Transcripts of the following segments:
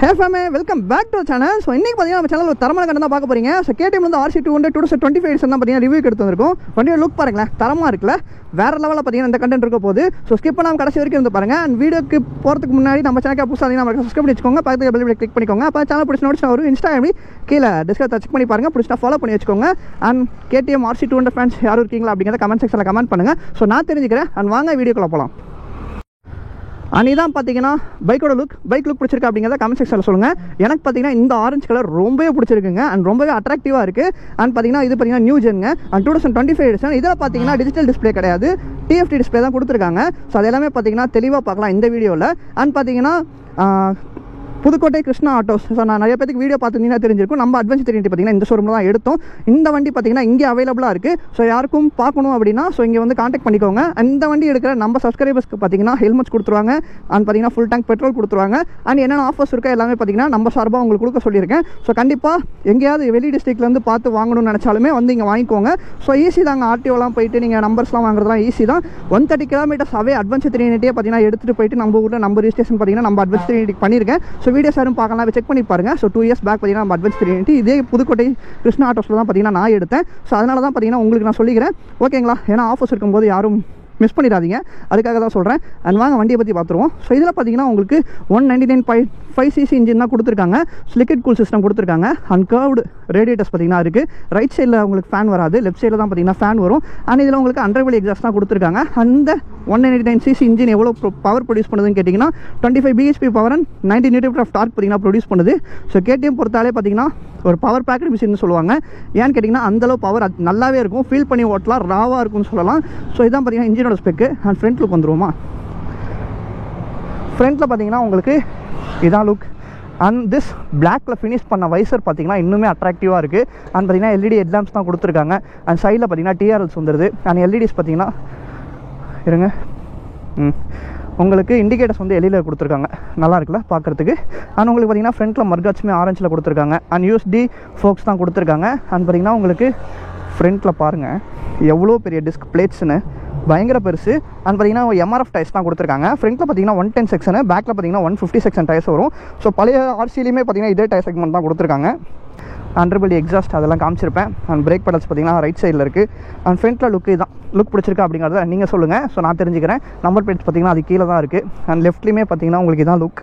Hey family, welcome back to the channel. So இன்னைக்கு பாத்தீங்கன்னா நம்ம சேனல்ல தரமான கண்டென்ட் தான் பார்க்க போறீங்க. So KTM ல RC200 2025 எடிஷன் தான் பாத்தீங்கன்னா ரிவ்யூ எடுத்து வந்திருக்கோம். வண்டியோட லுக் பாருங்களேன், தரமா இருக்குல, வேற லெவல்ல பாத்தீங்கன்னா இந்த கண்டென்ட் இருக்க போகுது. ஸோ ஸ்கிப் பண்ணாம கடைசி வரைக்கும் இருந்து பாருங்க. அண்ட் வீடியோக்கு போறதுக்கு முன்னாடி நம்ம சேனலுக்கு புதுசா நம்ம சப்ஸ்கிரைப் பண்ணி வச்சுக்கோங்க, பக்கத்துல பெல் பட்டனை கிளிக் பண்ணிக்கோங்க. அப்ப சேனல் பிடிச்ச நோட்ஸ் ஒரு இன்ஸ்டாகிராம் கீழே டிஸ்கிரிப்ஷன்ல செக் பண்ணி பாருங்க, பிடிச்சா ஃபாலோ பண்ணி வச்சுக்கோங்க. அண்ட் KTM RC200 ஃபேன்ஸ் யாரும் இருக்கீங்களா அப்படிங்கறத கமெண்ட் செக்ஷன்ல கமெண்ட் பண்ணுங்க. ஸோ நான் தெரிஞ்சுக்கிறேன். அண்ட் வாங்க வீடியோக்குள்ள போலாம். அண்ட் இதான் பார்த்தீங்கன்னா பைக்கோட பைக் லுக் பிடிச்சிருக்கா அப்படிங்கிறத கமெண்ட் செக்ஷனில் சொல்லுங்கள். எனக்கு பார்த்தீங்கன்னா இந்த ஆரஞ்சு கலர் ரொம்பவே பிடிச்சிருக்குங்க. அண்ட் ரொம்பவே அட்ராக்டிவாக இருக்குது. அண்ட் பார்த்தீங்கன்னா இது பார்த்தீங்கன்னா நியூ ஜென்ங்க. And 2025 edition. இதில் பார்த்தீங்கன்னா டிஜிட்டல் டிஸ்பிளே கிடையாது, TFT டிஸ்பிளே தான் கொடுத்துருக்காங்க. ஸோ அது எல்லாமே பார்த்தீங்கன்னா தெளிவாக பார்க்கலாம் இந்த வீடியோவில். அண்ட் பார்த்தீங்கன்னா புதுக்கோட்டை கிருஷ்ணா ஆட்டோஸ். ஸோ நான் நிறைய பேருக்கு வீடியோ பார்த்துருந்தீங்கன்னா தெரிஞ்சிருக்கும். நம்ம அட்வென்ச்சர் ட்ரினிட்டி பார்த்தீங்கன்னா இந்த ஷோரூமில் தான் எடுத்தோம். இந்த வண்டி பார்த்தீங்கன்னா இங்கே அவைலபிளாக இருக்குது. ஸோ யாருக்கும் பார்க்கணும் அப்படின்னா ஸோ இங்கே வந்து கான்டாக்ட் பண்ணிக்கோங்க. இந்த வண்டி எடுக்கிற நம்ம சப்ஸ்கிரைபர்ஸ்க்கு பார்த்தீங்கன்னா ஹெல்மெட்ஸ் கொடுத்துருவாங்க. அண்ட் பார்த்தீங்கன்னா ஃபுல் டேங்க் பெட்ரோல் கொடுத்துருவாங்க. அண்ட் என்னென்ன ஆஃபர்ஸ் இருக்கோ எல்லாமே பார்த்தீங்கன்னா நம்ம சார்பாக உங்களுக்கு கொடுக்க சொல்லியிருக்கேன். ஸோ கண்டிப்பாக எங்கேயாவது வெளி டிஸ்ட்ரிக்ட்லேருந்து பார்த்து வாங்கணும்னு நினச்சாலுமே வந்து இங்கே வாங்கிக்கோங்க. ஸோ ஈஸி தாங்க, ஆர்டிஓலாம் போயிட்டு நீங்கள் நம்பர்ஸ்லாம் வாங்குறதுலாம் ஈஸி தான். 130 கிலோமீட்டர்ஸ் அவே அட்வென்ச்சர் ட்ரினிட்டியே பார்த்தீங்கன்னா எடுத்துகிட்டு போயிட்டு நம்ம ஊரில் நம்ம ரிஜிஸ்ட்ரேஷன் பார்த்தீங்கன்னா நம்ம அட்வென்ச்சர் ட்ரினிட்டி பண்ணியிருக்கேன். ஸோ வீடியோஸ் யாரும் பார்க்கலாம், செக் பண்ணி பாருங்க. ஸோ 2 இயர்ஸ் பேக் பார்த்தீங்கன்னா நம்ம அட்வென்ச்சர் ட்ரினிட்டி இதே புதுக்கோட்டை கிருஷ்ணா ஆட்டோஸில் தான் பார்த்தீங்கன்னா நான் எடுத்தேன். ஸோ அதனால தான் பார்த்தீங்கன்னா உங்களுக்கு நான் சொல்லிக்கிறேன், ஓகேங்களா? ஏன்னா ஆஃபர்ஸ் இருக்கும்போது யாரும் மிஸ் பண்ணிடாதீங்க, அதுக்காக தான் சொல்கிறேன். அண்ட் வாங்க வண்டியை பற்றி பார்த்துருவோம். ஸோ இதில் பார்த்தீங்கன்னா உங்களுக்கு 199.5cc இன்ஜின் தான் கொடுத்துருக்காங்க. லிக்விட் கூல் சிஸ்டம் கொடுத்துருக்காங்க. அண்ட் கர்வ்டு ரேடியேட்டர்ஸ் பார்த்தீங்கன்னா இருக்குது. ரைட் சைடில் உங்களுக்கு ஃபேன் வராது, லெஃப்ட் சைடில் தான் பார்த்தீங்கன்னா ஃபேன் வரும். அண்ட் இதில் உங்களுக்கு அண்டர்வெல் எக்ஸாஸ்ட் தான் கொடுத்துருக்காங்க. அந்த 199cc இன்ஜின் எவ்வளோ பவர் ப்ரொடியூஸ் பண்ணுதுன்னு கேட்டிங்கன்னா 25 bhp power and 90 Nm of torque பார்த்தீங்கன்னா ப்ரொடியூஸ் பண்ணுது. ஸோ KTM பொறுத்தாலே பார்த்தீங்கன்னா ஒரு பவர் பேக்கட் மிஷின்னு சொல்லுவாங்க. ஏன்னு கேட்டிங்கன்னா அந்தளவு பவர் நல்லாவே இருக்கும், ஃபீல் பண்ணி ஓட்டலாம், ராவாக இருக்கும்னு சொல்லலாம். ஸோ இதான் பார்த்தீங்கன்னா இன்ஜினோட ஸ்பெக்கு. அண்ட் ஃப்ரண்ட் லுக் வந்துருவோமா? ஃப்ரண்ட்டில் பார்த்தீங்கன்னா உங்களுக்கு இதான் லுக். அண்ட் திஸ் பிளாக்ல ஃபினிஷ் பண்ண வைசர் பார்த்தீங்கன்னா இன்னுமே அட்ராக்டிவாக இருக்குது. அண்ட் பார்த்தீங்கன்னா LED ஹெட்லாம்ப்ஸ் தான் கொடுத்துருக்காங்க. அண்ட் சைடில் பார்த்தீங்கன்னா TRLs வந்துடுது. அண்ட் LEDs பார்த்தீங்கன்னா இருங்க, உங்களுக்கு இண்டிகேட்டர்ஸ் வந்து LED கொடுத்துருக்காங்க, நல்லா இருக்குல்ல பார்க்குறதுக்கு. அண்ட் உங்களுக்கு பார்த்தீங்கன்னா ஃப்ரண்ட்டில் மர்காட்சுமே ஆரஞ்சில் கொடுத்துருக்காங்க. அண்ட் USD ஃபோக்ஸ் தான் கொடுத்துருக்காங்க. அண்ட் பார்த்தீங்கன்னா உங்களுக்கு ஃப்ரண்ட்டில் பாருங்கள் எவ்வளோ பெரிய டிஸ்க் பிளேட்ஸ்னு, பயங்கர பெருசு. அண்ட் பார்த்தீங்கன்னா MRF டயர்ஸ் தான் கொடுத்துருக்காங்க. ஃப்ரண்ட்டில் பார்த்தீங்கன்னா 110 செக்ஷனு, பேக்கில் பார்த்தீங்கன்னா 150 செக்ஷன் டயர்ஸ் வரும். ஸோ பழைய RCலையுமே பார்த்தீங்கன்னா இதே டயர் செக்மெண்ட் தான் கொடுத்துருக்காங்க. அண்டர்பெல் எக்ஸாஸ்ட் அதெல்லாம் காமிச்சிருப்பேன். அண்ட் பிரேக் பெடல்ஸ் பார்த்தீங்கன்னா ரைட் சைடில் இருக்குது. அண்ட் ஃப்ரண்ட்டில் லுக் பிடிச்சிருக்கா அப்படிங்கிறத நீங்கள் சொல்லுங்கள். ஸோ நான் தெரிஞ்சுக்கிறேன். நம்பர் பிளேட்ஸ் பார்த்தீங்கன்னா அது கீழே தான் இருக்குது. அண்ட் லெஃப்ட்லேயுமே பார்த்தீங்கன்னா உங்களுக்கு இதான் லுக்.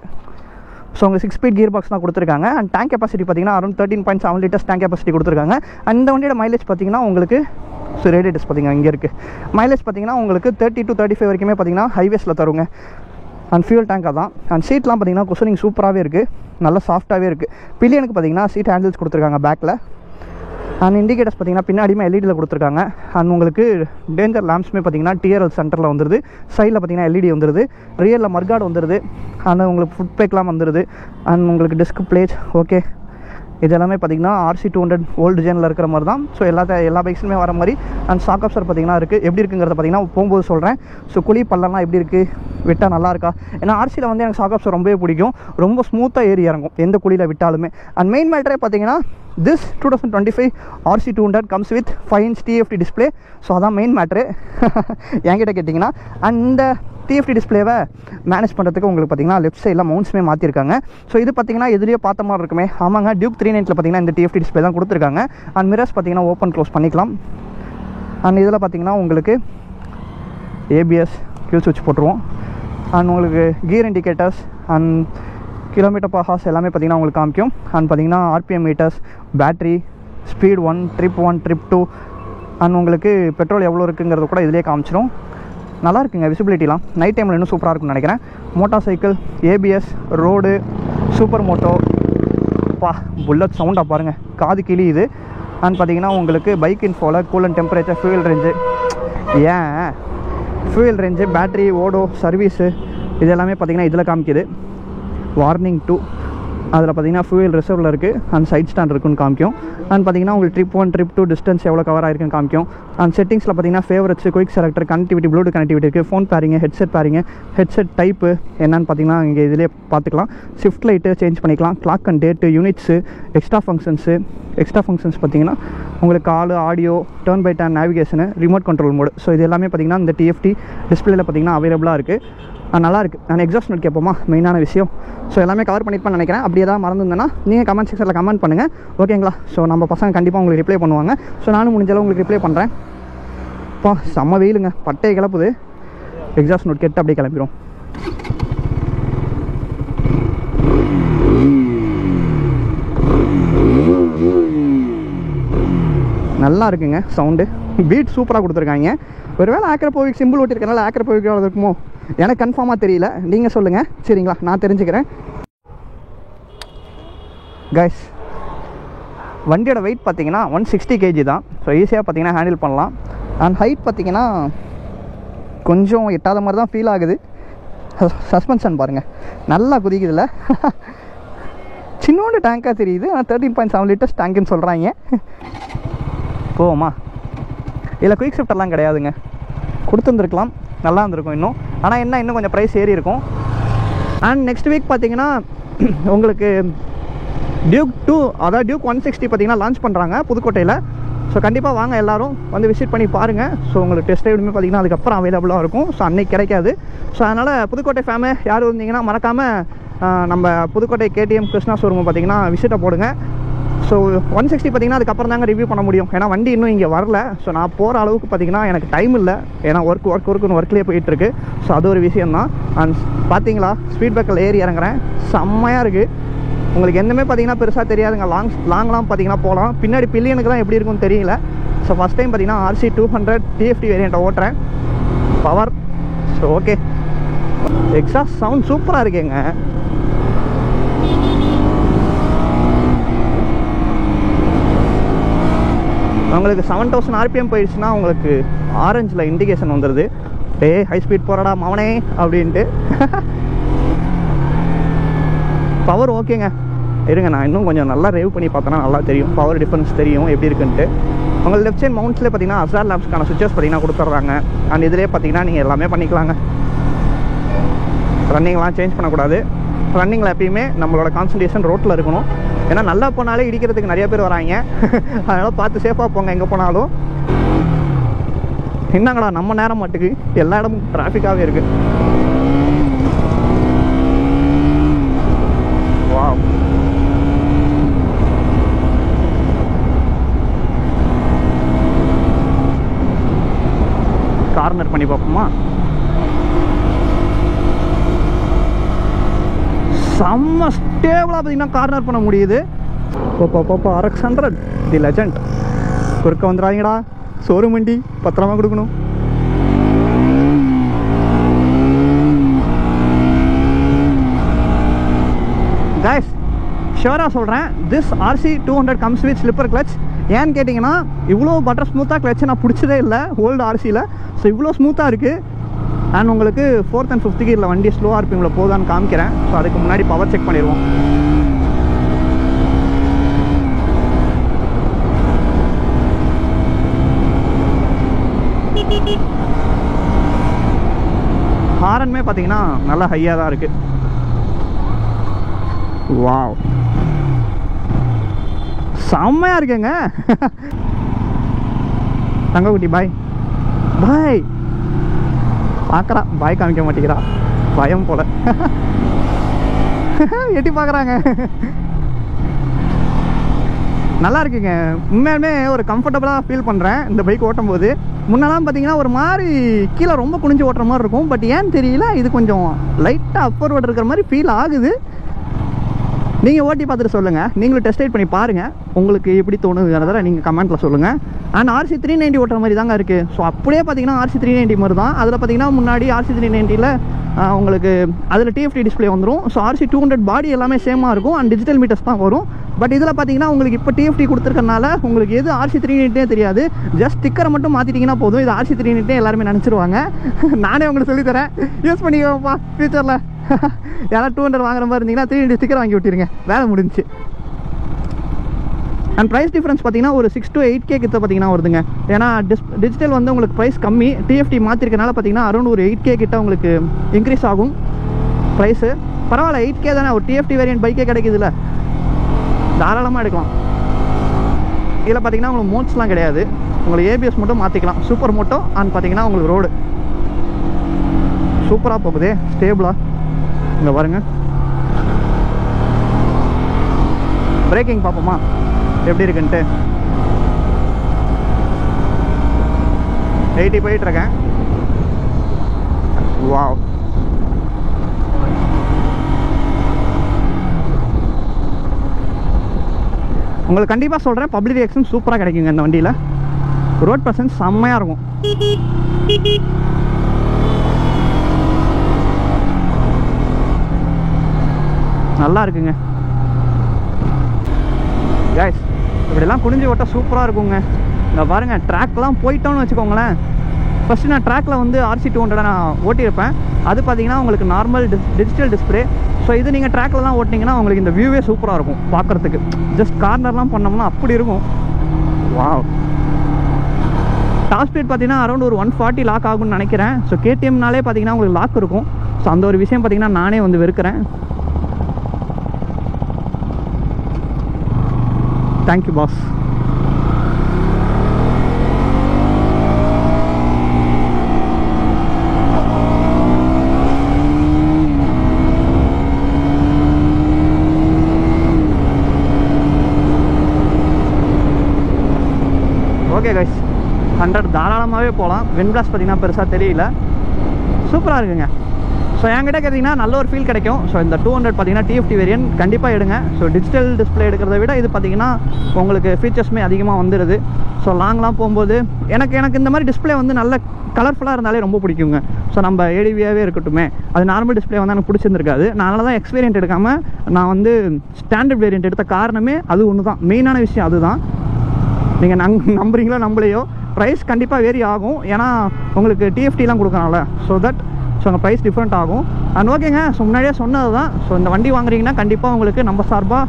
ஸோ உங்களுக்கு 6 ஸ்பீட் கியர் பாக்ஸ் தான் கொடுத்துருக்காங்க. அண்ட் டேங்க் கெப்பாசிட்டி பார்த்தீங்கன்னா அரௌண்ட் 13.7 liters டேங்க் கெப்பாசிட்டி கொடுத்துருக்காங்க. அண்ட் இந்த வண்டியோட மைலேஜ் பார்த்தீங்கன்னா உங்களுக்கு ஸோ ரேடியேட்டர்ஸ் பார்த்தீங்கன்னா இங்கே இருக்குது. மைலேஜ் பார்த்தீங்கன்னா உங்களுக்கு 30 to 35 வரைக்குமே பார்த்தீங்கன்னா ஹைவேஸில் தருங்க. அண்ட் ஃபியூல் டேங்காக தான். அண்ட் சீட்லாம் பார்த்தீங்கன்னா குஷனிங் சூப்பராகவே இருக்குது, நல்லா சாஃப்ட்டாகவே இருக்குது. பில்லியனுக்கு பார்த்தீங்கன்னா சீட் ஹேண்டில்ஸ் கொடுத்துருக்காங்க பேக்கில். அண்ட் இண்டிகேட்டர்ஸ் பார்த்தீங்கன்னா பின்னாடியுமே LEDயில் கொடுத்துருக்காங்க. அண்ட் உங்களுக்கு டேஞ்சர் லேம்ப்ஸுமே பார்த்தீங்கன்னா TRL சென்டரில் வந்துடுது. சைடில் பார்த்தீங்கன்னா LED வந்துடுது. ரியலில் மர்காட் வந்துடுது. அண்ட் உங்களுக்கு ஃபுட் பேக்லாம் வந்துடுது. அண்ட் உங்களுக்கு டிஸ்க் பிளேட் ஓகே. இது எல்லாமே பார்த்தீங்கன்னா RC200 ஓல்டு ஜெனில் இருக்கிற மாதிரி தான். ஸோ எல்லா பைக்ஸுமே வர மாதிரி. அண்ட் ஷாக் அப்சர் பார்த்தீங்கன்னா இருக்குது. எப்படி இருக்குங்கிறத பார்த்தீங்கன்னா போகும்போது சொல்கிறேன். ஸோ குழி பள்ளம்லாம் எப்படி இருக்குது, விட்டால் நல்லா இருக்கா? ஏன்னா RCயில் வந்து எனக்கு ஷாக் அப்சர் ரொம்பவே பிடிக்கும், ரொம்ப ஸ்மூத்தாக ஏறி இறங்கும் எந்த குழியில் விட்டாலுமே. அண்ட் மெயின் மேட்டரே பார்த்தீங்கன்னா this 2025 RC200 comes with 5-inch TFT display. So அதான் மெயின் மேட்ரு என்கிட்ட கேட்டிங்கன்னா. அண்ட் இந்த TFT டிஸ்பிளேவை மேனேஜ் பண்ணுறதுக்கு உங்களுக்கு பார்த்தீங்கன்னா லெஃப்ட் சைடில் மவுண்ட்ஸுமே மாற்றிருக்காங்க. ஸோ இது பார்த்தீங்கன்னா எதுலேயே பார்த்த மாதிரி இருக்குமே, ஆமாங்க, டியூக் 390 பார்த்தீங்கன்னா இந்த TFT டிஸ்பிளே தான் கொடுத்துருக்காங்க. அண்ட் மிரர்ஸ் பார்த்தீங்கன்னா ஓப்பன் க்ளோஸ் பண்ணிக்கலாம். அண்ட் இதில் பார்த்தீங்கன்னா உங்களுக்கு ABS கில் சுவிட்ச் போட்டுருவோம். அண்ட் உங்களுக்கு gear indicators and kilometre per hours எல்லாமே பார்த்தீங்கன்னா உங்களுக்கு காமிக்கும். அண்ட் பார்த்தீங்கன்னா RPM meters, battery, speed 1, trip 1, trip 2, and உங்களுக்கு பெட்ரோல் எவ்வளோ இருக்குங்கிறது கூட இதிலே காமிச்சிடும். நல்லா இருக்குங்க விசிபிலிட்டிலாம். நைட் டைமில் இன்னும் சூப்பராக இருக்கும்னு நினைக்கிறேன். Motorcycle, ABS, road, super moto, bullet சவுண்டாக பாருங்கள், காது கிளி இது. அண்ட் பார்த்தீங்கன்னா உங்களுக்கு பைக் இன்ஃபோவில் coolant temperature, fuel range, fuel range, battery, odo, service இது எல்லாமே பார்த்தீங்கன்னா இதில் காமிக்குது. வார்னிங் 2 அதில் பார்த்தீங்கன்னா ஃபியூல் ரிசர்வில் இருக்குது. அண்ட் சைட் ஸ்டாண்ட் இருக்குன்னு காமிக்கும். அண்ட் பார்த்தீங்கன்னா உங்களுக்கு ட்ரிப் 1, ட்ரிப் 2 டிஸ்டன்ஸ் எவ்வளோ கவர் ஆகிருக்குன்னு காமிக்கும். அண்ட் செட்டிங்ஸில் பார்த்தீங்கன்னா favourites, quick selector, connectivity, bluetooth connectivity இருக்குது. ஃபோன் பேரிங்க, ஹெட்செட் பேரிங்க, ஹெட்செட் டைப்பு என்னன்னு பார்த்தீங்கன்னா இங்கே இதிலே பார்த்துக்கலாம். ஷிஃப்ட் லைட்டு சேஞ்ச் பண்ணிக்கலாம். Clock and date, units, extra functions பார்த்தீங்கன்னா உங்களுக்கு call, audio, turn by turn navigation, remote control mode. So இது எல்லாமே பார்த்தீங்கன்னா இந்த TFT டிஸ்பிளேல பார்த்தீங்கன்னா அவைலபிளாக இருக்குது. நல்லாயிருக்கு. நான் எக்ஸாஸ்ட் நோட் கேட்போமா மெயினான விஷயம். ஸோ எல்லாமே கவர் பண்ணியிருப்பேன்னு நினைக்கிறேன். அப்படி ஏதாவது மறந்துருந்தேன்னா நீங்கள் கமெண்ட் செக்ஷனில் கமெண்ட் பண்ணுங்கள், ஓகேங்களா? ஸோ நம்ம பசங்க கண்டிப்பாக உங்களுக்கு ரிப்ளை பண்ணுவாங்க. ஸோ நானும் முடிஞ்சளவு உங்களுக்கு ரிப்ளை பண்ணுறேன். இப்போ செம்ம வெயிலுங்க, பட்டையை கிளப்புது. எக்ஸாஸ்ட் நோட் கேட்டு அப்படியே கிளம்பிடும். நல்லா இருக்குங்க சவுண்டு, பீட் சூப்பராக கொடுத்துருக்காங்க. ஒருவேளை ஆக்ரோபோவிக் சிம்பிள் ஓட்டிருக்கனால ஆக்ரோபோவிக் எவ்வளோ இருக்குமோ எனக்கு கன்ஃபார்மாக தெரியல, நீங்கள் சொல்லுங்கள் சரிங்களா? நான் தெரிஞ்சுக்கிறேன். கைஸ், வண்டியோட வெயிட் பார்த்தீங்கன்னா 160 kg தான். ஸோ ஈஸியாக பார்த்தீங்கன்னா ஹேண்டில் பண்ணலாம். அண்ட் ஹைட் பார்த்தீங்கன்னா கொஞ்சம் எட்டாத மாதிரி தான் ஃபீல் ஆகுது. சஸ்பென்ஷன் பாருங்கள், நல்லா குதிக்குதுல்ல. சின்னோண்டு டேங்காக தெரியுது, ஆனால் 13.7 liters டேங்க்குன்னு சொல்கிறாங்க. போவோமா? இல்லை குயிக் ஷிஃப்டெல்லாம் கிடையாதுங்க, கொடுத்துருந்துருக்கலாம், நல்லா இருந்திருக்கும் இன்னும். ஆனால் என்ன, இன்னும் கொஞ்சம் ப்ரைஸ் ஏறி இருக்கும். அண்ட் நெக்ஸ்ட் வீக் பார்த்தீங்கன்னா உங்களுக்கு டியூக் 2, அதாவது டியூக் 160 பார்த்தீங்கன்னா லான்ச் பண்ணுறாங்க புதுக்கோட்டையில். ஸோ கண்டிப்பாக வாங்க, எல்லோரும் வந்து விசிட் பண்ணி பாருங்கள். ஸோ உங்களுக்கு டெஸ்ட் ரைடுமே பார்த்தீங்கன்னா அதுக்கப்புறம் அவைலபிளாக இருக்கும். ஸோ அன்றைக்கி கிடைக்காது. ஸோ அதனால் புதுக்கோட்டை ஃபேமிலி யார் இருந்தீங்கன்னா மறக்காமல் நம்ம புதுக்கோட்டை KTM கிருஷ்ணா ஷோரூம் பார்த்தீங்கன்னா விசிட்டை போடுங்க. ஸோ 160 பார்த்தீங்கன்னா அதுக்கப்புறம் தாங்க ரிவ்யூ பண்ண முடியும், ஏன்னா வண்டி இன்னும் இங்கே வரல. ஸோ நான் போகிற அளவுக்கு பார்த்தீங்கன்னா எனக்கு டைம் இல்லை, ஏன்னா ஒர்க்லேயே போயிட்டுருக்கு. ஸோ அது ஒரு விஷயந்தான். அண்ட் பார்த்தீங்களா ஸ்பீட் பிரேக்கரில் ஏறி இறங்குறேன், செம்மையாக இருக்குது. உங்களுக்கு எதுவுமே பார்த்தீங்கன்னா பெருசாக தெரியாதுங்க. லாங்லாம் பார்த்தீங்கன்னா போகலாம். பின்னாடி பில்லியனுக்கு தான் எப்படி இருக்குன்னு தெரியல. ஸோ ஃபஸ்ட் டைம் பார்த்தீங்கன்னா RC 200 TFT வேரியண்ட்டை ஓட்டுறேன், power. So okay, exhaust sound சூப்பராக இருக்குங்க. உங்களுக்கு 7000 RPM போயிடுச்சுன்னா உங்களுக்கு ஆரஞ்சில் இண்டிகேஷன் வந்துடுது, ஹை ஸ்பீட் போகிறடா மவனே அப்படின்ட்டு. பவர் ஓகேங்க, இருங்க நான் இன்னும் கொஞ்சம் நல்லா ரேவ் பண்ணி பார்த்தோன்னா நல்லா தெரியும், பவர் டிஃபரன்ஸ் தெரியும் எப்படி இருக்குன்ட்டு. உங்களுக்கு லெஃப்ட் சைட் மவுண்ட்ஸில் பார்த்தீங்கன்னா அசார் லேப்ஸ்க்கான சுவிச்சஸ் பார்த்தீங்கன்னா கொடுத்துட்றாங்க. அண்ட் இதிலே பார்த்தீங்கன்னா நீங்கள் எல்லாமே பண்ணிக்கலாங்க. ரன்னிங்லாம் சேஞ்ச் பண்ணக்கூடாது. ரன்னிங்கில் எப்பயுமே நம்மளோட கான்சன்ட்ரேஷன் ரோட்டில் இருக்கணும், ஏன்னா நல்லா போனாலே இடிக்கிறதுக்கு நிறைய பேர் வராங்க. அதனால் பார்த்து சேஃபாக போங்க எங்கே போனாலும். என்னங்கடா நம்ம நேரம் மட்டுக்கு எல்லா இடமும் டிராஃபிக்காகவே இருக்குது. வாவ், கார்னர் பண்ணி பார்ப்போமா? செம்ம ஸ்டேபிளாக பார்த்தீங்கன்னா கார்னர் பண்ண முடியுது. போப்போ RX 100 தி லெஜண்ட். குறுக்க வந்துடாதீங்கடா, ஷோரூம் வண்டி பத்திரமா கொடுக்கணும். கைஸ், ஷியோராக சொல்கிறேன், this RC 200 comes with slipper clutch. ஏன்னு கேட்டிங்கன்னா இவ்வளோ பட்டர் ஸ்மூத்தாக கிளச்சை நான் பிடிச்சதே இல்லை ஓல்டு RCயில். ஸோ இவ்வளோ ஸ்மூத்தாக இருக்குது. அண்ட் உங்களுக்கு 4th and 5th கியரில் வண்டி ஸ்லோ RPMல போதான்னு காமிக்கிறேன். ஸோ அதுக்கு முன்னாடி பவர் செக் பண்ணிடுவோம். ஹாரன்மே பார்த்தீங்கன்னா நல்லா ஹையாக தான் இருக்குது. வாவ், செம்மையாக இருக்குங்க. தங்கக்குட்டி பாய் பாய் பார்க்குறா, பாய் காமிக்க மாட்டேங்கிறா, பயம் போல. எட்டி பார்க்குறாங்க. நல்லா இருக்குங்க, உண்மையாலுமே ஒரு கம்ஃபர்டபுளாக ஃபீல் பண்ணுறேன் இந்த பைக் ஓட்டும் போது. முன்னெல்லாம் பார்த்தீங்கன்னா ஒரு மாதிரி கீழே ரொம்ப குனிஞ்சு ஓட்டுற மாதிரி இருக்கும், பட் ஏன்னு தெரியல இது கொஞ்சம் லைட்டாக அப்பர்வர்ட் இருக்கிற மாதிரி ஃபீல் ஆகுது. நீங்கள் ஓட்டி பார்த்துட்டு சொல்லுங்கள், நீங்களும் டெஸ்ட் ரைட் பண்ணி பாருங்கள், உங்களுக்கு எப்படி தோணுதுங்கிறத நீங்கள் கமெண்ட்டில் சொல்லுங்கள். அண்ட் RC 390 ஓட்டுற மாதிரி தாங்க இருக்குது. ஸோ அப்படியே பார்த்தீங்கன்னா RC 390 மாதிரி தான். அதில் பார்த்தீங்கன்னா முன்னாடி RC 390ல் உங்களுக்கு அதில் TFT டிஸ்பிளே வந்துடும். ஸோ RC 200 பாடி எல்லாமே சேமாக இருக்கும் அண்ட் டிஜிட்டல் மீட்டர்ஸ் தான் வரும். பட் இதில் பார்த்தீங்கன்னா உங்களுக்கு இப்போ TFT கொடுத்துருக்கனால உங்களுக்கு எது RC 390 தெரியாது. ஜஸ்ட் ஸ்டிக்கரை மட்டும் மாற்றிட்டிங்கன்னா போதும், இது RC 390 எல்லாருமே நினச்சிருவாங்க. நானே உங்களுக்கு சொல்லித்தரேன், யூஸ் பண்ணிக்கோப்பா ஃபியூச்சரில். யாராவது 200 வாங்குற மாதிரி இருந்தீங்கன்னா 390 ஸ்டிக்கர் வாங்கி விட்டுருங்க, வேலை முடிஞ்சு. அண்ட் ப்ரைஸ் டிஃப்ரென்ஸ் பார்த்தீங்கன்னா ஒரு 6 to 8K கிட்ட பார்த்தீங்கன்னா வருதுங்க. ஏன்னா டிஜிட்டல் வந்து உங்களுக்கு ப்ரைஸ் கம்மி, TFT மாற்றிருக்கனால பார்த்தீங்கன்னா அரௌண்ட் ஒரு 8K கிட்ட உங்களுக்கு இன்க்ரீஸ் ஆகும் ப்ரைஸு. பரவாயில்ல, 8K தானே, ஒரு TFT வேரியன்ட் பைக்கே கிடைக்குதுல்ல, தாராளமாக எடுக்கலாம். இதில் பார்த்தீங்கன்னா உங்களுக்கு மோட்ஸ்லாம் கிடையாது, உங்களுக்கு ABS மட்டும் மாற்றிக்கலாம், சூப்பர் மோட்டோ. அண்ட் பார்த்தீங்கன்னா உங்களுக்கு ரோடு சூப்பராக போகுது, ஸ்டேபிளாக. இங்கே பாருங்கள், பிரேக்கிங் பார்ப்போமா எப்படி இருக்குன்ட்டு. 80 போயிட்டுருக்கேன். வாவ், உங்களுக்கு கண்டிப்பாக சொல்கிறேன், பப்ளிக் ரியாக்ஷன் சூப்பராக கிடைக்குங்க இந்த வண்டியில். ரோட் பர்சன்ஸ் செம்மையாக இருக்கும். நல்லா இருக்குங்க கைஸ். இப்படிலாம் குனிஞ்சு ஓட்ட சூப்பராக இருக்குங்க. இங்கே பாருங்கள், ட்ராக்லாம் போயிட்டோன்னு வச்சுக்கோங்களேன். ஃபஸ்ட்டு நான் ட்ராக்கில் வந்து RC 200 நான் ஓட்டியிருப்பேன். அது பார்த்தீங்கன்னா உங்களுக்கு நார்மல் டிஜிட்டல் டிஸ்பிளே. ஸோ இது நீங்கள் ட்ராக்லலாம் ஓட்டிங்கன்னா உங்களுக்கு இந்த வியூவே சூப்பராக இருக்கும் பார்க்குறதுக்கு. ஜஸ்ட் கார்னர்லாம் பண்ணோம்னா அப்படி இருக்கும். வாவ். டாப் ஸ்பீட் பார்த்தீங்கன்னா அரௌண்ட் ஒரு 140 லாக் ஆகும்னு நினைக்கிறேன். ஸோ KTMனாலே பார்த்தீங்கன்னா உங்களுக்கு லாக் இருக்கும். ஸோ அந்த ஒரு விஷயம் பார்த்தீங்கன்னா நானே வந்து வெறுக்கிறேன். Thank you boss. ஓகே கைஸ், 100 தாராளமாகவே போகலாம். விண்ட் பிளாஸ்ட் பார்த்தீங்கன்னா பெருசாக தெரியல, சூப்பராக இருக்குங்க. ஸோ என்கிட்ட கேட்டிங்கன்னா நல்ல ஒரு ஃபீல் கிடைக்கும். ஸோ இந்த 200 பார்த்தீங்கன்னா TFT வேரியன்ட் கண்டிப்பாக எடுங்க. ஸோ டிஜிட்டல் டிஸ்பிளே எடுக்கிறத விட இது பார்த்தீங்கன்னா உங்களுக்கு ஃபீச்சர்ஸுமே அதிகமாக வந்துடுது. ஸோ லாங்லாம் போகும்போது எனக்கு இந்த மாதிரி டிஸ்பிளே வந்து நல்ல கலர்ஃபுல்லாக இருந்தாலே ரொம்ப பிடிக்குங்க. ஸோ நம்ம ADVயாகவே இருக்கட்டுமே, அது நார்மல் டிஸ்பிளே வந்து எனக்கு பிடிச்சிருந்துருக்காது. நான் அதனால தான் எக்ஸ் வேரியன்ட் எடுக்காமல் நான் வந்து ஸ்டாண்டர்ட் வேரியன்ட் எடுத்த காரணமே அது ஒன்று தான். மெயினான விஷயம் அதுதான். நீங்கள் நம்புறீங்களோ நம்பலையோ, ப்ரைஸ் கண்டிப்பாக வேரி ஆகும். ஏன்னா உங்களுக்கு TFTலாம் கொடுக்குறாங்கள, ஸோ அங்கே ப்ரைஸ் டிஃப்ரெண்ட் ஆகும். அண்ட் ஓகேங்க, ஸோ முன்னாடியே சொன்னது தான். ஸோ இந்த வண்டி வாங்குறீங்கன்னா கண்டிப்பாக உங்களுக்கு நம்ம சார்பாக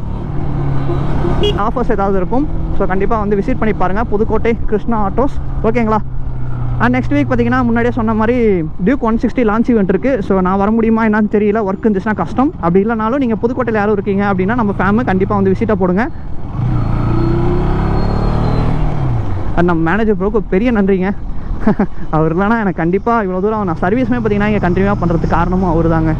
ஆஃபர்ஸ் ஏதாவது இருக்கும். ஸோ கண்டிப்பாக வந்து விசிட் பண்ணி பாருங்கள், புதுக்கோட்டை கிருஷ்ணா ஆட்டோஸ். ஓகேங்களா? அண்ட் நெக்ஸ்ட் வீக் பார்த்தீங்கன்னா முன்னாடியே சொன்ன மாதிரி டியூக் 160 லான்ச் ஈவெண்ட் இருக்குது. ஸோ நான் வர முடியுமா என்னன்னு தெரியல, ஒர்க் இருந்துச்சுன்னா கஷ்டம். அப்படி இல்லைனாலும் நீங்கள் புதுக்கோட்டையில் யாரும் இருக்கீங்க அப்படின்னா நம்ம ஃபேமிலி கண்டிப்பாக வந்து விசிட்டாக போடுங்க. அது நம்ம மேனேஜர் ப்ரோக்கு பெரிய நன்றிங்க. அவர் இல்லைனா எனக்கு கண்டிப்பாக இவ்வளோ தூரம் நான் சர்வீஸுமே பார்த்தீங்கன்னா இங்கே கண்டினியூவாக பண்ணுறதுக்கு காரணமும் அவர் தாங்க.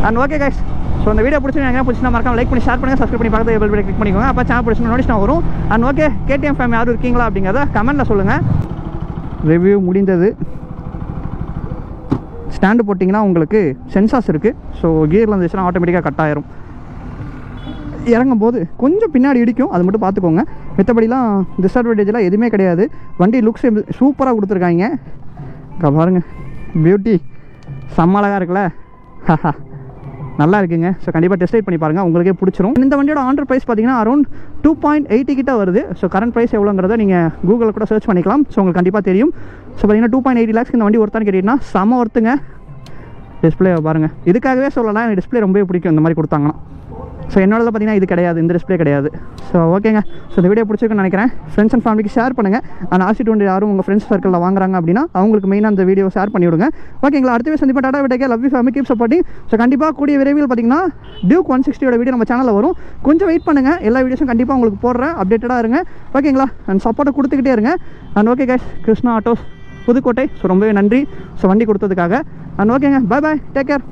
அண்ட் ஓகே கைஸ், ஸோ இந்த வீடியோ பிடிச்சிருந்தா மறக்காம லைக் பண்ணி ஷேர் பண்ணுங்கள், சப்ஸ்கிரைப் பண்ணி பக்கத்தில் பெல் பட்டன் கிளிக் பண்ணிக்கோங்க. அப்போ சேனல் பிடிச்சினா நோட்டிஃபிகேஷன் வரும். அண்ட் ஓகே, KTM ஃபேம் யாரும் இருக்கீங்களா அப்படிங்கிறத கமெண்ட்டில் சொல்லுங்கள். ரிவ்யூ முடிந்தது. ஸ்டாண்டு போட்டிங்கன்னா உங்களுக்கு சென்சார்ஸ் இருக்குது. ஸோ கியரில் இருந்துச்சுன்னா ஆட்டோமேட்டிக்காக கட் ஆயிரும். இறங்கும் போது கொஞ்சம் பின்னாடி இடிக்கும், அது மட்டும் பார்த்துக்கோங்க. மற்றபடிலாம் டிஸ்அட்வான்டேஜெலாம் எதுவுமே கிடையாது. வண்டி லுக்ஸ் சூப்பராக கொடுத்துருக்காங்க. பாருங்கள், பியூட்டி செம்ம அழகாக இருக்குல்ல, நல்லா இருக்குங்க. ஸோ கண்டிப்பாக டெஸ்ட் ரைட் பண்ணி பாருங்கள், உங்களுக்கே பிடிச்சிரும். இந்த வண்டியோட ஆன் ரோட் ப்ரைஸ் பார்த்தீங்கன்னா அரௌண்ட் 2.80 கிட்ட வருது. ஸோ கரண்ட் ப்ரைஸ் எவ்வளோங்கிறத நீங்கள் கூகுளில் கூட சர்ச் பண்ணிக்கலாம். ஸோ உங்களுக்கு கண்டிப்பாக தெரியும். ஸோ பார்த்தீங்கன்னா 2.80 lakhs இந்த வண்டி ஒருத்தான்னு கேட்டிங்கன்னா செம்ம ஒருத்துங்க. டிஸ்பிளே பாருங்கள், இதுக்காகவே சொல்லலாம், எனக்கு டிஸ்பிளே ரொம்பவே பிடிக்கும் இந்த மாதிரி கொடுத்தாங்கன்னா. ஸோ என்னோட பார்த்தீங்கன்னா இது கிடையாது, இந்த டிஸ்பிளே கிடையாது. ஸோ ஓகேங்க, ஸோ இந்த வீடியோ பிடிச்சிருக்குன்னு நினைக்கிறேன். ஃப்ரெண்ட்ஸ் அண்ட் ஃபேமிலிக்கு ஷேர் பண்ணுங்கள். அந்த RC 200 யாரும் உங்கள் ஃப்ரெண்ட்ஸ் சர்க்கிளில் வாங்குறாங்க அப்படின்னா அவங்களுக்கு மெயினாக அந்த வீடியோ ஷேர் பண்ணி விடுங்க. ஓகேங்களா? அடுத்த சந்திப்பா, டாடா விட்டே, love you family, keep supporting. So கண்டிப்பாக கூடிய விரைவில் பார்த்தீங்கன்னா டியூக் 160 வீடியோ நம்ம சேனலில் வரும். கொஞ்சம் வெயிட் பண்ணுங்கள், எல்லா வீடியோஸும் கண்டிப்பாக உங்களுக்கு போடுறேன், அப்டேட்டடாக இருங்க. ஓகேங்களா? அண்ட் சப்போர்ட்டை கொடுத்துக்கிட்டே இருங்க. And okay guys, Krishna autos Pudukkottai. So ரொம்பவே நன்றி ஸோ வண்டி கொடுத்ததுக்காக. அண்ட் ஓகேங்க, பை பாய், டேக் கேர்.